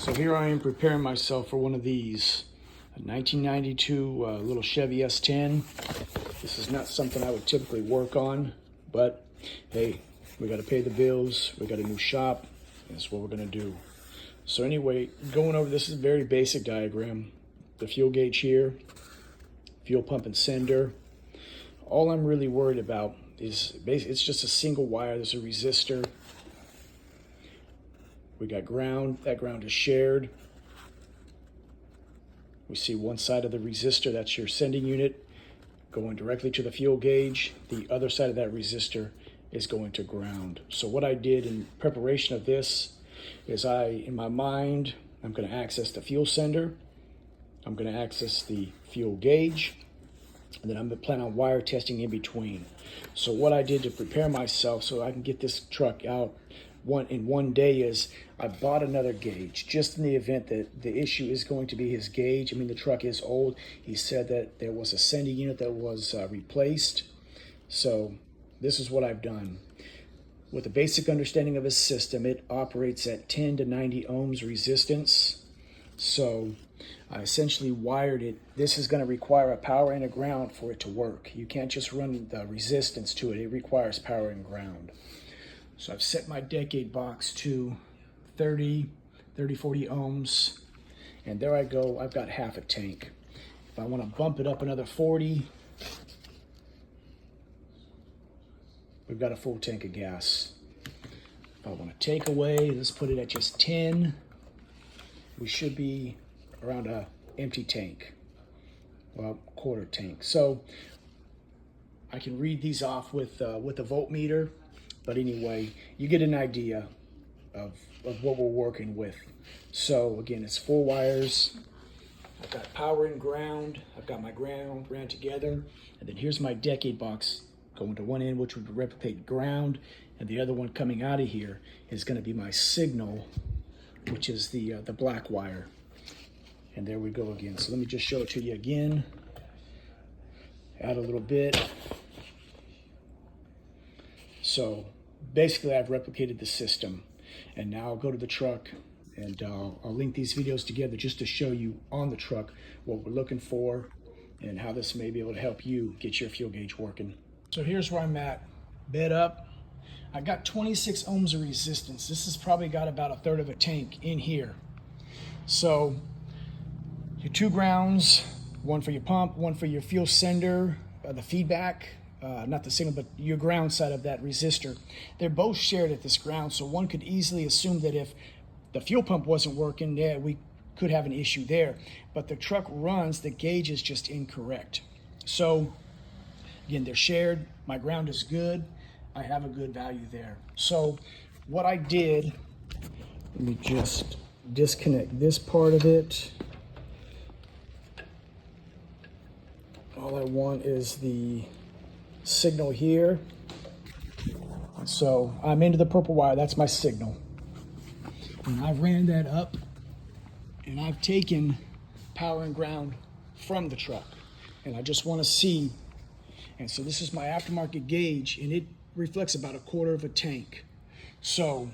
So here I am preparing myself for one of these, a 1992 little Chevy S10. This is not something I would typically work on, but hey, we got to pay the bills. We got a new shop. That's what we're gonna do. So anyway, going over this is a very basic diagram. The fuel gauge here, fuel pump and sender. All I'm really worried about is basically it's just a single wire. There's a resistor. We got ground. That ground is shared. We see one side of the resistor, that's your sending unit, going directly to the fuel gauge. The other side of that resistor is going to ground. So what I did in preparation of this is in my mind, I'm going to access the fuel sender. I'm going to access the fuel gauge. And then I'm going to plan on wire testing in between. So what I did to prepare myself so I can get this truck out in one day is I bought another gauge just in the event that the issue is going to be his gauge. I mean, the truck is old. He said that there was a sending unit that was replaced. So this is what I've done. With a basic understanding of his system, it operates at 10 to 90 ohms resistance. So I essentially wired it. This is going to require a power and a ground for it to work. You can't just run the resistance to it. It requires power and ground. So I've set my decade box to 40 ohms. And there I go. I've got half a tank. If I want to bump it up another 40, we've got a full tank of gas. If I want to take away, let's put it at just 10. We should be around a empty tank, well, quarter tank. So I can read these off with a voltmeter, but anyway, you get an idea of what we're working with. So again, it's 4 wires. I've got power and ground. I've got my ground ran together, and then here's my decade box going to one end, which would replicate ground, and the other one coming out of here is going to be my signal, which is the black wire. And there we go again. So let me just show it to you again. Add a little bit. So basically I've replicated the system. And now I'll go to the truck and I'll link these videos together just to show you on the truck what we're looking for and how this may be able to help you get your fuel gauge working. So here's where I'm at. Bed up. I got 26 ohms of resistance. This has probably got about a third of a tank in here. So your 2 grounds, one for your pump, one for your fuel sender, the feedback, not the signal, but your ground side of that resistor. They're both shared at this ground, so one could easily assume that if the fuel pump wasn't working, yeah, we could have an issue there. But the truck runs, the gauge is just incorrect. So again, they're shared. My ground is good. I have a good value there. So what I did, let me just disconnect this part of it. All I want is the signal here. So I'm into the purple wire, that's my signal. And I ran that up and I've taken power and ground from the truck. And I just want to see. And so this is my aftermarket gauge and it reflects about a quarter of a tank. So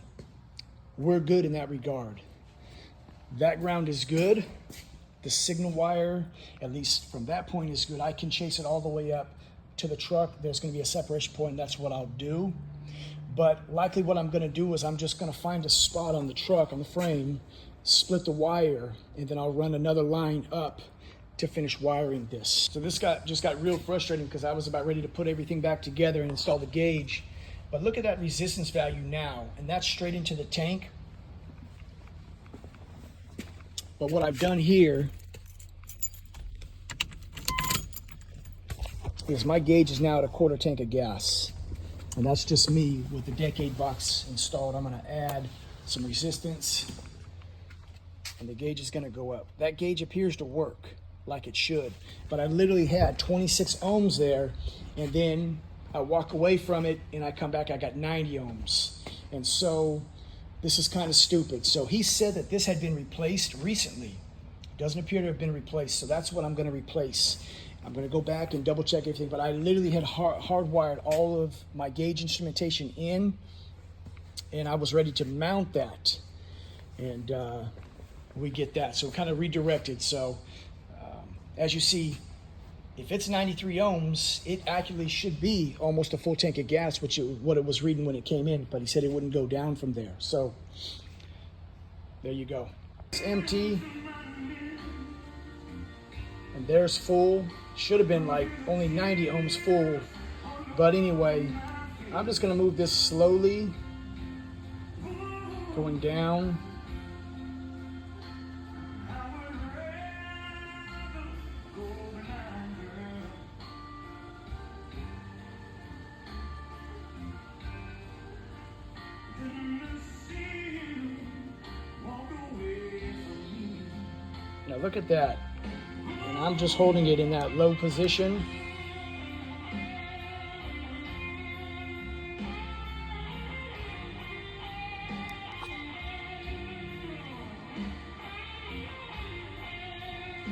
we're good in that regard. That ground is good. The signal wire, at least from that point, is good. I can chase it all the way up to the truck. There's going to be a separation point, and that's what I'll do. But likely what I'm going to do is I'm just going to find a spot on the truck, on the frame, split the wire, and then I'll run another line up to finish wiring this. So this just got real frustrating because I was about ready to put everything back together and install the gauge. But look at that resistance value now, and that's straight into the tank. But what I've done here is my gauge is now at a quarter tank of gas. And that's just me with the decade box installed. I'm gonna add some resistance and the gauge is gonna go up. That gauge appears to work like it should, but I literally had 26 ohms there, and then I walk away from it and I come back, I got 90 ohms. And so this is kind of stupid. So he said that this had been replaced recently. It doesn't appear to have been replaced, so that's what I'm gonna replace. I'm gonna go back and double check everything, but I literally had hardwired all of my gauge instrumentation in, and I was ready to mount that. And we get that. So kind of redirected. So as you see, if it's 93 ohms, it actually should be almost a full tank of gas, which is what it was reading when it came in, but he said it wouldn't go down from there. So there you go. It's empty. And there's full. Should have been like only 90 ohms full. But anyway, I'm just gonna move this slowly, going down. Now look at that. And I'm just holding it in that low position.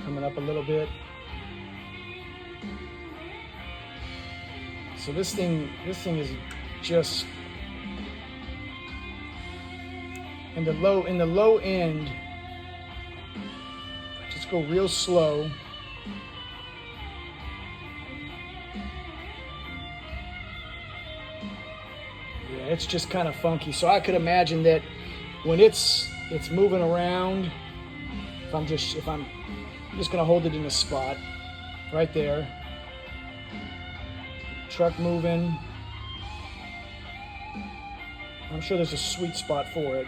Coming up a little bit. So this thing is just in the low end. Just go real slow. Yeah, it's just kind of funky. So I could imagine that when it's moving around, if I'm just gonna hold it in a spot right there. Truck moving. I'm sure there's a sweet spot for it.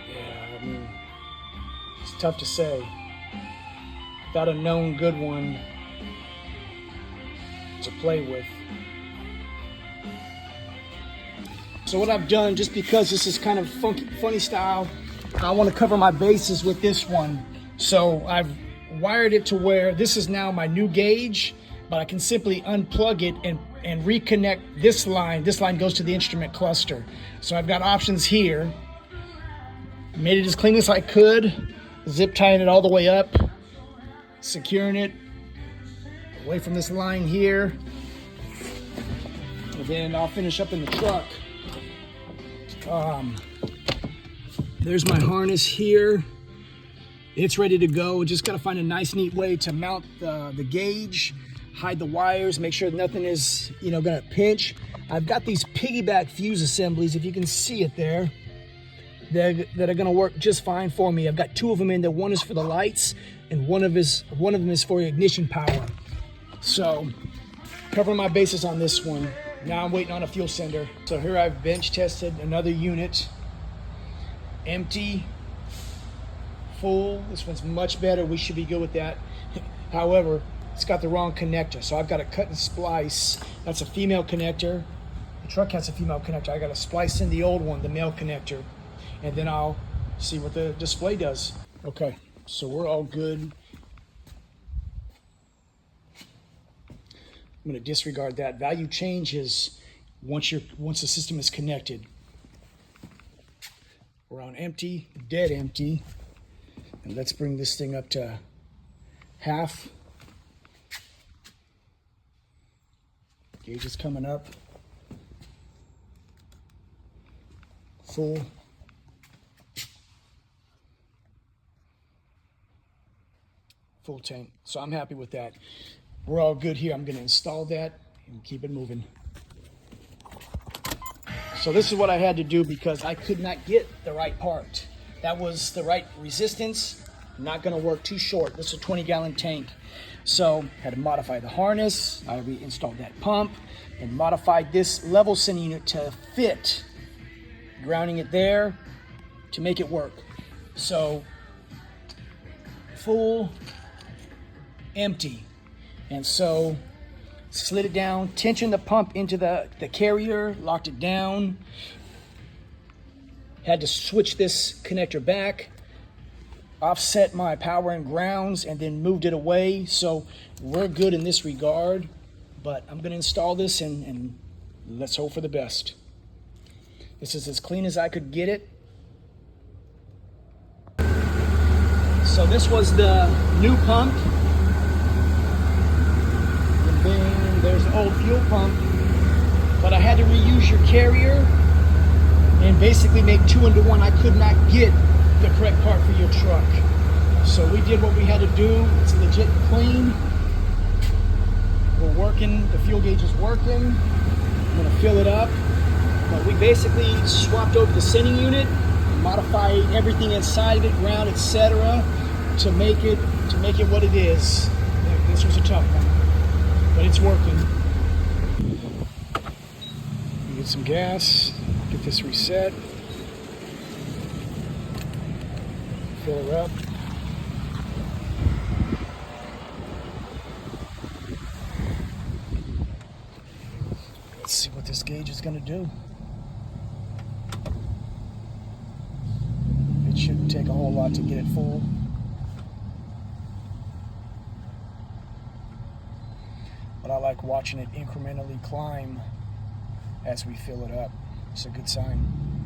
Yeah, I mean, it's tough to say. Without a known good one to play with. So what I've done, just because this is kind of funny style, I want to cover my bases with this one. So I've wired it to where this is now my new gauge, but I can simply unplug it and reconnect this line. This line goes to the instrument cluster. So I've got options here. Made it as clean as I could, zip tying it all the way up, securing it away from this line here. And then I'll finish up in the truck. There's my harness here. It's ready to go. Just gotta find a nice, neat way to mount the gauge, hide the wires, make sure nothing is, gonna pinch. I've got these piggyback fuse assemblies, if you can see it there, that are gonna work just fine for me. I've got two of them in there. One is for the lights, and one of them is for ignition power. So, covering my bases on this one. Now I'm waiting on a fuel sender. So here I've bench tested another unit. Empty, full. This one's much better. We should be good with that. However, it's got the wrong connector. So I've got to cut and splice. That's a female connector. The truck has a female connector. I got to splice in the old one, the male connector. And then I'll see what the display does. Okay, so we're all good. I'm going to disregard that. Value changes once the system is connected. We're on empty, dead empty. And let's bring this thing up to half. Gauge is coming up. Full. Full tank. So I'm happy with that. We're all good here. I'm going to install that and keep it moving. So this is what I had to do because I could not get the right part. That was the right resistance. Not going to work too short. This is a 20-gallon tank. So had to modify the harness. I reinstalled that pump and modified this level sending unit to fit. Grounding it there to make it work. So full, empty. And so slid it down, tensioned the pump into the carrier, locked it down. Had to switch this connector back, offset my power and grounds, and then moved it away. So we're good in this regard, but I'm gonna install this and let's hope for the best. This is as clean as I could get it. So this was the new pump. And there's the old fuel pump. But I had to reuse your carrier and basically make 2 into 1. I could not get the correct part for your truck. So we did what we had to do. It's legit clean. We're working, the fuel gauge is working. I'm gonna fill it up. But we basically swapped over the sending unit, modified everything inside of it, ground, etc., to make it what it is. This was a tough one, but it's working. Get some gas, get this reset, fill her up. Let's see what this gauge is going to do. It shouldn't take a whole lot to get it full. But I like watching it incrementally climb as we fill it up. It's a good sign.